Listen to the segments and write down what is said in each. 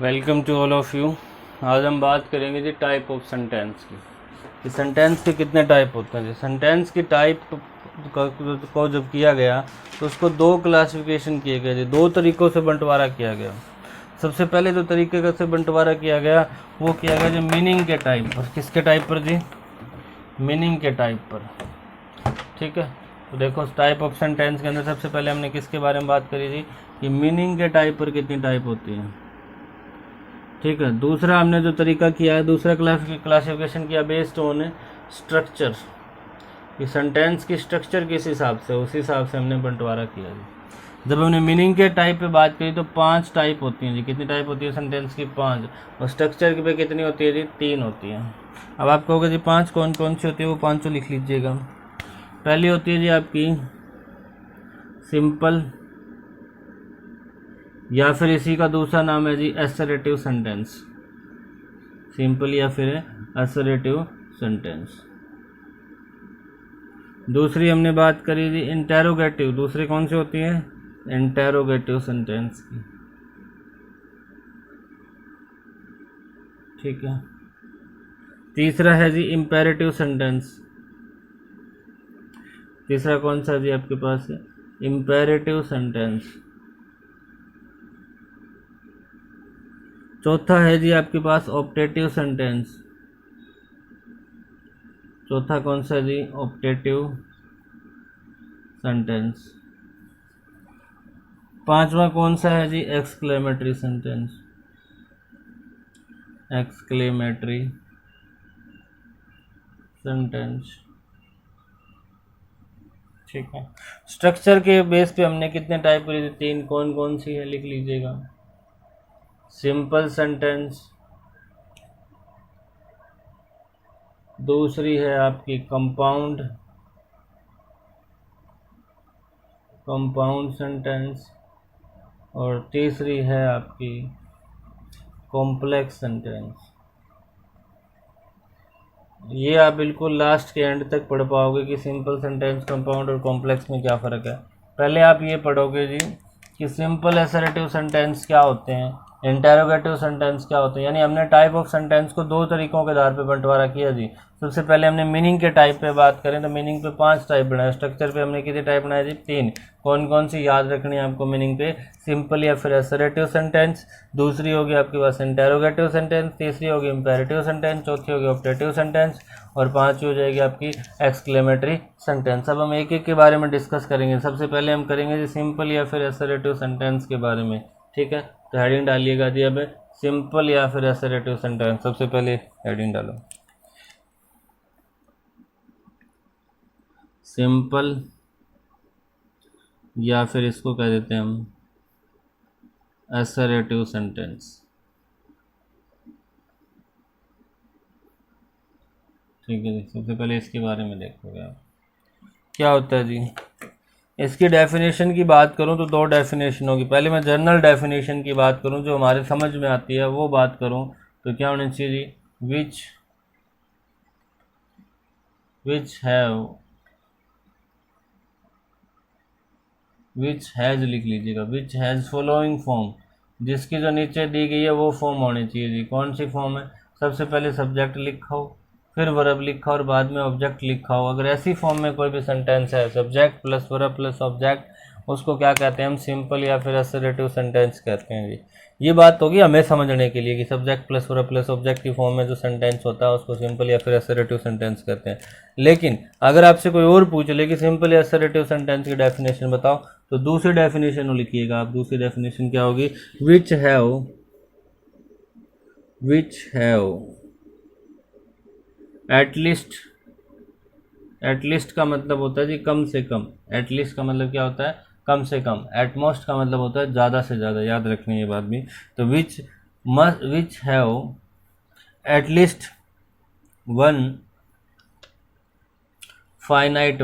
Welcome to all of you. आज हम बात करेंगे जी टाइप ऑफ सेंटेंस की। कि सेंटेंस के कितने टाइप होते हैं जी। सेंटेंस की टाइप को जब किया गया तो उसको दो क्लासिफिकेशन किए गए जी, दो तरीक़ों से बंटवारा किया गया। सबसे पहले जो तरीके से बंटवारा किया गया वो किया गया जी मीनिंग के टाइप पर। किसके टाइप पर जी? मीनिंग के टाइप पर। ठीक है, तो देखो टाइप ऑफ सेंटेंस के अंदर सबसे पहले हमने किसके बारे में बात करी थी कि मीनिंग के टाइप पर कितनी टाइप होती हैं। ठीक है, दूसरा हमने जो तरीका किया है, दूसरा क्लासिफिकेशन किया बेस्ड ऑन स्ट्रक्चर, कि सेंटेंस की स्ट्रक्चर किस हिसाब से, उसी हिसाब से हमने बंटवारा किया जी। जब हमने मीनिंग के टाइप पे बात करी तो 5 टाइप होती हैं जी। कितनी टाइप होती है सेंटेंस की? 5। और स्ट्रक्चर पे कितनी होती है जी? 3 होती हैं। अब आप कहोगे जी 5 कौन कौन सी होती है, वो 5 लिख लीजिएगा। पहली होती है जी आपकी सिंपल, या फिर इसी का दूसरा नाम है जी असर्टिव सेंटेंस। सिंपल या फिर असर्टिव सेंटेंस। दूसरी हमने बात करी थी इंटेरोगेटिव। दूसरी कौन सी होती है? इंटेरोगेटिव सेंटेंस की। ठीक है, तीसरा है जी इंपेरेटिव सेंटेंस। तीसरा कौन सा जी आपके पास है? Imperative sentence. चौथा है जी आपके पास ऑप्टेटिव सेंटेंस। चौथा कौन सा जी? Optative sentence. पांचवा कौन सा है जी? Exclamatory sentence. Exclamatory sentence. ठीक है, स्ट्रक्चर के बेस पे हमने कितने टाइप करी थी? 3। कौन कौन सी है लिख लीजिएगा। सिंपल सेंटेंस, दूसरी है आपकी कंपाउंड सेंटेंस, और तीसरी है आपकी कॉम्प्लेक्स सेंटेंस। ये आप बिल्कुल लास्ट के एंड तक पढ़ पाओगे कि सिंपल सेंटेंस, कंपाउंड और कॉम्प्लेक्स में क्या फ़र्क है। पहले आप ये पढ़ोगे जी कि सिंपल असर्टिव सेंटेंस क्या होते हैं, इंटेरोगेटिव सेंटेंस क्या होते हैं। यानी हमने टाइप ऑफ सेंटेंस को दो तरीकों के आधार पर बंटवारा किया जी। सबसे पहले हमने मीनिंग के टाइप पे बात करें तो मीनिंग पे 5 टाइप बनाए। स्ट्रक्चर पे हमने कितने टाइप बनाए जी? 3। कौन कौन सी याद रखनी है आपको मीनिंग पे? सिंपल या फिर असर्टिव सेंटेंस, दूसरी होगी आपके पास इंटेरोगेटिव सेंटेंस, तीसरी होगी इंपेरेटिव सेंटेंस, चौथी होगी ऑप्टेटिव सेंटेंस, और पांचवी हो जाएगी आपकी एक्सक्लेमेटरी सेंटेंस। अब हम एक एक के बारे में डिस्कस करेंगे। सबसे पहले हम करेंगे जी सिंपल या फिर असर्टिव सेंटेंस के बारे में। ठीक है, तो हेडिंग डालिएगा जी अब सिंपल या फिर असर्टिव सेंटेंस। सबसे पहले हेडिंग डालो सिंपल, या फिर इसको कह देते हैं हम असर्टिव सेंटेंस। ठीक है जी, सबसे पहले इसके बारे में देखोगे आप क्या होता है जी। इसकी डेफिनेशन की बात करूं तो 2 डेफिनेशन होगी। पहले मैं जनरल डेफिनेशन की बात करूं जो हमारे समझ में आती है वो बात करूं तो क्या होना चाहिए जी? विच हैज़ लिख लीजिएगा। विच हैज़ फॉलोइंग फॉर्म, जिसकी जो नीचे दी गई है वो फॉर्म होनी चाहिए जी। कौन सी फॉर्म है? सबसे पहले सब्जेक्ट लिखा हो, फिर वर्ब लिखा हो और बाद में ऑब्जेक्ट लिखा हो। अगर ऐसी फॉर्म में कोई भी सेंटेंस है, subject plus verb plus object, उसको क्या कहते हैं हम? सिंपल या फिर असर्टिव सेंटेंस कहते हैं जी। ये बात होगी हमें समझने के लिए कि subject plus verb plus object की फॉर्म में जो सेंटेंस होता है उसको सिंपल या फिर असर्टिव सेंटेंस कहते हैं। लेकिन अगर आपसे कोई और पूछ ले कि सिंपल या असर्टिव सेंटेंस की डेफिनेशन बताओ तो दूसरी डेफिनेशन लिखिएगा आप। दूसरी डेफिनेशन क्या होगी? विच हैव एटलीस्ट का मतलब होता है जी कम से कम। एटलीस्ट का मतलब क्या होता है? कम से कम। एटमोस्ट का मतलब होता है ज़्यादा से ज़्यादा। याद रखनी है बात भी। तो which have at least one finite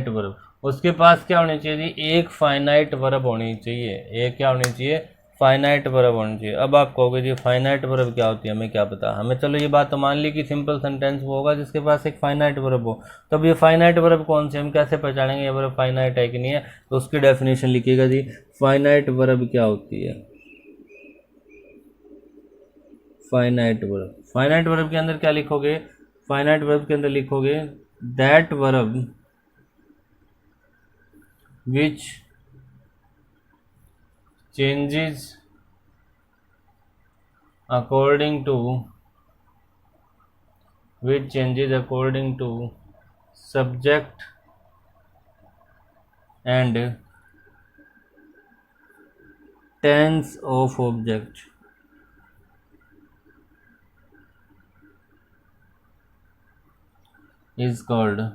verb. उसके पास क्या होनी चाहिए जी? एक फाइनाइट वर्ब होनी चाहिए। एक क्या होनी चाहिए? फाइनाइट वर्ब होना चाहिए। अब आप कहोगे जी फाइनाइट वर्ब क्या होती है, हमें क्या पता। हमें चलो ये बात तो मान ली कि सिंपल सेंटेंस वो होगा जिसके पास एक फाइनाइट वर्ब हो। तो अब ये फाइनाइट वर्ब कौन सी, हम कैसे पहचानेंगे ये वर्ब फाइनाइट है कि नहीं है। तो उसकी डेफिनेशन लिखिएगा जी, फाइनाइट वर्ब क्या होती है। फाइनाइट वर्ब, फाइनाइट वर्ब के अंदर क्या लिखोगे, फाइनाइट वर्ब के अंदर लिखोगे that verb which changes according to subject and tense of object is called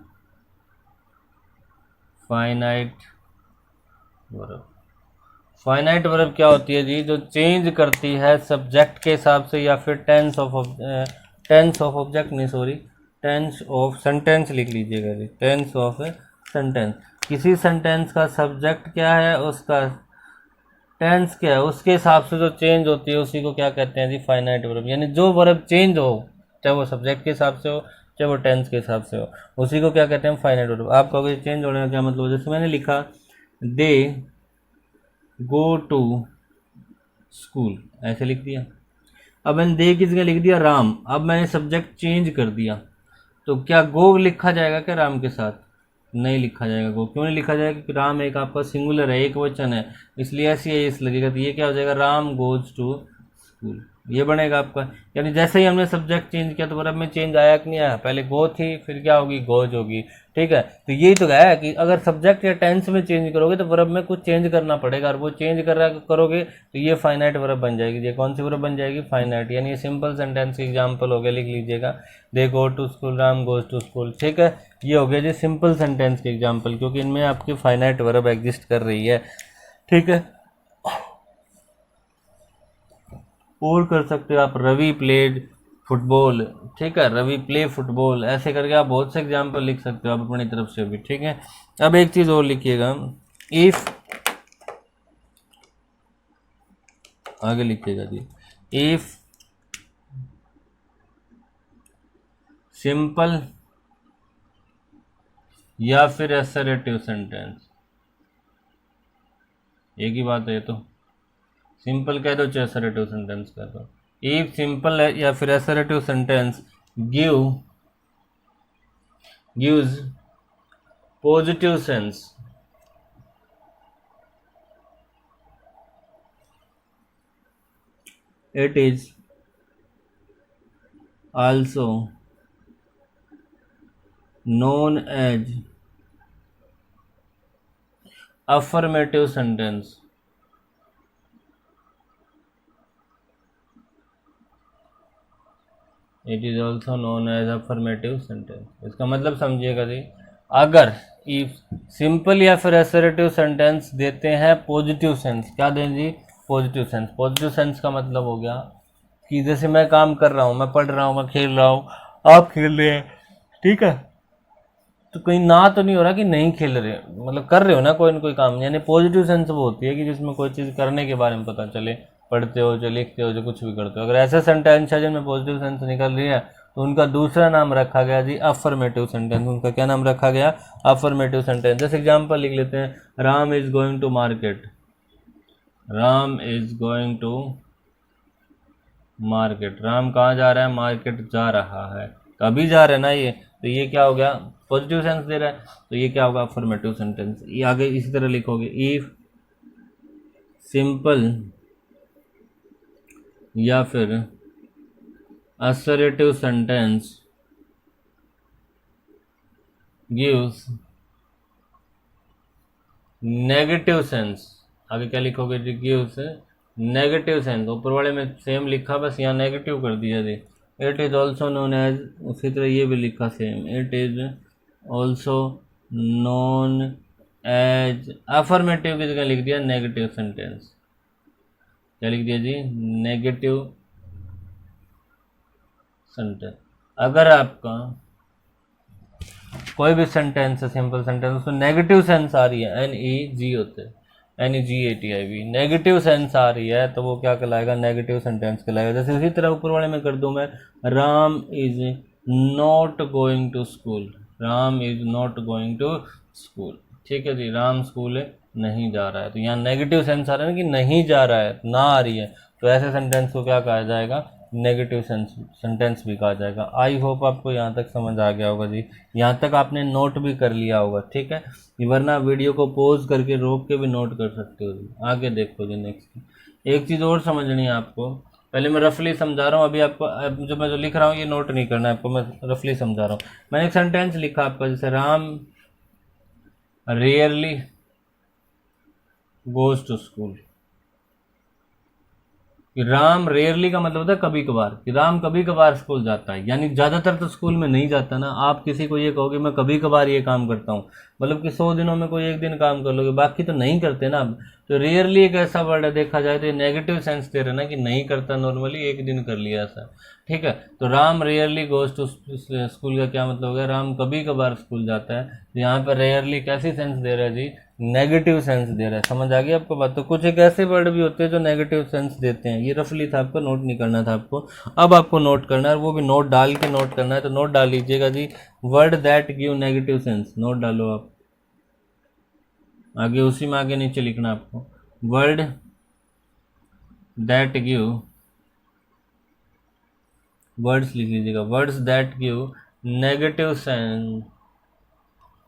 finite verb। Finite verb क्या होती है जी, जो चेंज करती है सब्जेक्ट के हिसाब से या फिर टेंस ऑफ ऑब्जेक्ट नहीं सॉरी टेंस ऑफ सेंटेंस लिख लीजिएगा जी, टेंस ऑफ सेंटेंस। किसी सेंटेंस का सब्जेक्ट क्या है, उसका टेंस क्या है, उसके हिसाब से जो चेंज होती है उसी को क्या कहते हैं जी, फाइनाइट वर्ब। यानी जो वर्ब चेंज हो, चाहे वो सब्जेक्ट के हिसाब से हो चाहे वो टेंस के हिसाब से हो, उसी को क्या कहते हैं, फाइनाइट वर्ब। आप कहोगे चेंज होने का क्या मतलब, जैसे मैंने लिखा दे गो टू स्कूल, ऐसे लिख दिया। अब मैंने दे किस जगह लिख दिया, राम। अब मैंने सब्जेक्ट चेंज कर दिया, तो क्या गो लिखा जाएगा क्या राम के साथ, नहीं लिखा जाएगा। गो क्यों नहीं लिखा जाएगा, क्योंकि राम एक आपका सिंगुलर है, एक वचन है, इसलिए ऐसे ही इस लगेगा। तो ये क्या हो जाएगा, राम गोज टू स्कूल, ये बनेगा आपका। यानी जैसे ही हमने सब्जेक्ट चेंज किया तो वर्ब में चेंज आया कि नहीं आया, पहले गो थी फिर क्या होगी, गोज होगी। ठीक है, तो यही तो है कि अगर सब्जेक्ट या टेंस में चेंज करोगे तो वर्ब में कुछ चेंज करना पड़ेगा, और वो चेंज करोगे तो ये फाइनाइट वर्ब बन जाएगी। ये कौन सी वर्ब बन जाएगी, फाइनाइट। यानी ये सिंपल सेंटेंस की एग्जांपल हो गया, लिख लीजिएगा they go to school, Ram goes to school. ठीक है, ये हो गया जी सिंपल सेंटेंस की एग्जाम्पल, क्योंकि इनमें आपकी फाइनाइट वर्ब एग्जिस्ट कर रही है। ठीक है, और कर सकते हो आप रवि प्लेड फुटबॉल। ठीक है, रवि प्ले फुटबॉल, ऐसे करके आप बहुत से एग्जाम्पल लिख सकते हो आप अपनी तरफ से भी। ठीक है, अब एक चीज़ और लिखिएगा, इफ, आगे लिखिएगा जी, इफ सिंपल या फिर असर्टिव सेंटेंस, एक ही बात है, तो सिंपल कह दो चाहे असर्टिव सेंटेंस कह दो। इफ सिंपल है या फिर assertive sentence gives positive sense, it is also known as affirmative sentence। It is also known as affirmative sentence. इसका मतलब समझिएगा जी, अगर इफ सिंपल या फिर असर्टिव सेंटेंस देते हैं पॉजिटिव सेंस, क्या दें जी, पॉजिटिव सेंस। पॉजिटिव सेंस का मतलब हो गया कि जैसे मैं काम कर रहा हूँ, मैं पढ़ रहा हूँ, मैं खेल रहा हूँ, आप खेल रहे हैं, ठीक है, तो कहीं ना तो नहीं हो रहा कि नहीं खेल रहे, मतलब कर रहे हो ना कोई न कोई काम। यानी पॉजिटिव सेंस वो होती है कि जिसमें कोई चीज़ करने के बारे में पता चले, पढ़ते हो जो लिखते हो जो कुछ भी करते हो। अगर ऐसे सेंटेंस है जिनमें पॉजिटिव सेंस निकल रही है तो उनका दूसरा नाम रखा गया जी अफर्मेटिव सेंटेंस। उनका क्या नाम रखा गया, अफर्मेटिव सेंटेंस। जैसे एग्जांपल लिख लेते हैं, Ram is going to market, Ram is going to market, Ram कहाँ जा रहा है, मार्केट जा रहा है, कभी जा रहा है ना ये, तो ये क्या हो गया, पॉजिटिव सेंस दे रहा है, तो ये क्या होगा, अफर्मेटिव सेंटेंस। ये आगे इसी तरह लिखोगे, इफ सिंपल या फिर assertive sentence gives negative sense, आगे क्या लिखोगे जी, गिव्स नेगेटिव सेंस। ऊपर वाले में सेम लिखा, बस यहाँ नेगेटिव कर दिया जी। It is also known as, उसी तरह ये भी लिखा same, it is also known as, affirmative की जगह लिख दिया नेगेटिव सेंटेंस। क्या लिख दिया जी, नेगेटिव सेंटेंस। अगर आपका कोई भी सेंटेंस है सिंपल सेंटेंस, उसमें नेगेटिव सेंस आ रही है, NEG होते हैं, NEGATIV, नेगेटिव सेंस आ रही है तो वो क्या कहलाएगा, नेगेटिव सेंटेंस कहलाएगा। जैसे उसी तरह ऊपर वाले में कर दूं मैं, Ram is not going to school, Ram is not going to school, ठीक है जी, राम स्कूल नहीं जा रहा है। तो यहाँ नेगेटिव सेंस आ रहा है ना कि नहीं जा रहा है, ना आ रही है, तो ऐसे सेंटेंस को क्या कहा जाएगा, नेगेटिव सेंटेंस भी कहा जाएगा। आई होप आपको यहाँ तक समझ आ गया होगा जी, यहाँ तक आपने नोट भी कर लिया होगा, ठीक है, वरना वीडियो को पॉज करके रोक के भी नोट कर सकते हो जी। आगे देखो जी, नेक्स्ट एक चीज़ और समझनी है आपको, पहले मैं रफली समझा रहा हूँ, अभी आपको जो मैं जो लिख रहा हूँ ये नोट नहीं करना है आपको, मैं रफली समझा रहा हूँ। मैंने एक सेंटेंस लिखा आपका, जैसे Ram rarely goes to school, कि राम रेयरली का मतलब होता है कभी कभार, कि राम कभी कभार स्कूल जाता है, यानी ज़्यादातर तो स्कूल में नहीं जाता ना। आप किसी को ये कहोगे मैं कभी कभार ये काम करता हूँ, मतलब कि 100 दिनों में कोई एक दिन काम कर लोगे, बाकी तो नहीं करते ना। तो रेयरली एक ऐसा वर्ड है, देखा जाए तो ये नेगेटिव सेंस दे रहे ना कि नहीं करता, नॉर्मली एक दिन कर लिया ऐसा, ठीक है। तो Ram rarely goes to school का क्या मतलब हो गया, राम कभी कभार स्कूल जाता है। तो यहाँ पर रेयरली कैसी सेंस दे रहा है जी, नेगेटिव सेंस दे रहा है। समझ आ गई आपको बात। तो कुछ एक ऐसे वर्ड भी होते हैं जो नेगेटिव सेंस देते हैं, ये रफली था, आपको नोट नहीं करना था आपको, अब आपको नोट करना है, वो भी नोट डाल के नोट करना है। तो नोट डाल लीजिएगा जी, word that give negative sense, not डालो आप, आगे उसी में आगे नीचे लिखना आपको, वर्ड दैट गिव, वर्ड्स लिख लीजिएगा, words that give negative sense,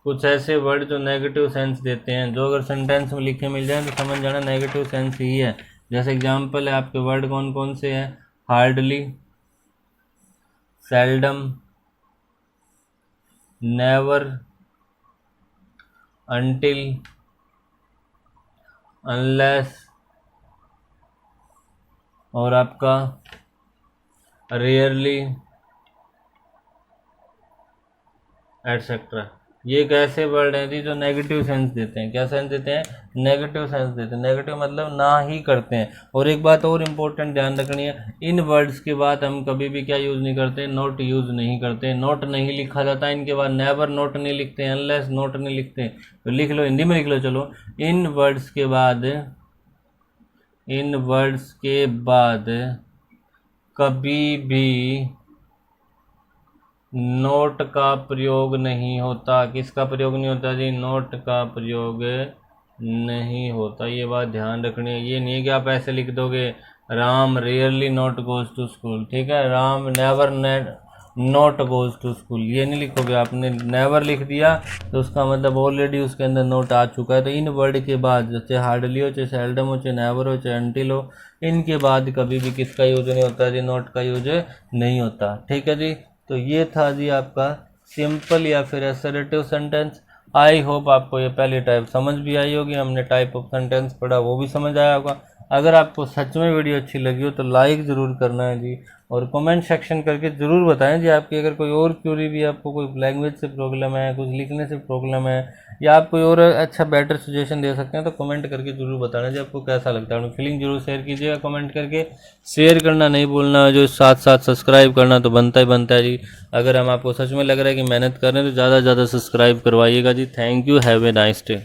कुछ ऐसे वर्ड जो नेगेटिव सेंस देते हैं, जो अगर सेंटेंस में लिखे मिल जाए तो समझ जाना नेगेटिव सेंस ही है। जैसे एग्जांपल है आपके, वर्ड कौन कौन से हैं, hardly, seldom, never, until, unless, और आपका रेयरली, एटसेट्रा। ये एक ऐसे वर्ड हैं जी जो नेगेटिव सेंस देते हैं। क्या सेंस देते हैं, नेगेटिव सेंस देते हैं। नेगेटिव मतलब ना ही करते हैं। और एक बात और इम्पोर्टेंट ध्यान रखनी है, इन वर्ड्स के बाद हम कभी भी क्या यूज़ नहीं करते, नॉट यूज़ नहीं करते, नॉट नहीं लिखा जाता इनके बाद, नेवर नॉट नहीं लिखते, अनलेस नॉट नहीं लिखते। तो लिख लो, हिंदी में लिख लो, चलो, इन वर्ड्स के बाद, इन वर्ड्स के बाद कभी भी नोट का प्रयोग नहीं होता। किसका प्रयोग नहीं होता जी, नोट का प्रयोग नहीं होता। ये बात ध्यान रखनी है। ये नहीं है कि आप ऐसे लिख दोगे, Ram rarely not goes to school, ठीक है, Ram never not goes to school, ये नहीं लिखोगे। आपने नेवर लिख दिया तो उसका मतलब ऑलरेडी उसके अंदर नोट आ चुका है। तो इन वर्ड के बाद, चाहे हार्डली हो, चाहे सेल्डम हो, चाहे नेवर हो, चाहे अनटिल हो, इनके बाद कभी भी किसका यूज नहीं होता जी, नोट का यूज नहीं होता, ठीक है जी। तो ये था जी आपका सिंपल या फिर असर्टिव सेंटेंस। आई होप आपको ये पहली टाइप समझ भी आई होगी। हमने टाइप ऑफ सेंटेंस पढ़ा, वो भी समझ आया होगा। अगर आपको सच में वीडियो अच्छी लगी हो तो लाइक ज़रूर करना है जी, और कमेंट सेक्शन करके ज़रूर बताएं जी आपकी अगर कोई और क्यूरी भी, आपको कोई लैंग्वेज से प्रॉब्लम है, कुछ लिखने से प्रॉब्लम है, या आप कोई और अच्छा बेटर सजेशन दे सकते हैं, तो कमेंट करके ज़रूर बताना जी आपको कैसा लगता है। फीलिंग जरूर शेयर कीजिएगा कमेंट करके, शेयर करना नहीं भूलना, जो साथ साथ सब्सक्राइब करना तो बनता ही बनता है जी। अगर हम आपको सच में लग रहा है कि मेहनत कर रहे हैं तो ज़्यादा से ज़्यादा सब्सक्राइब करवाइएगा जी। Thank you, have a nice day.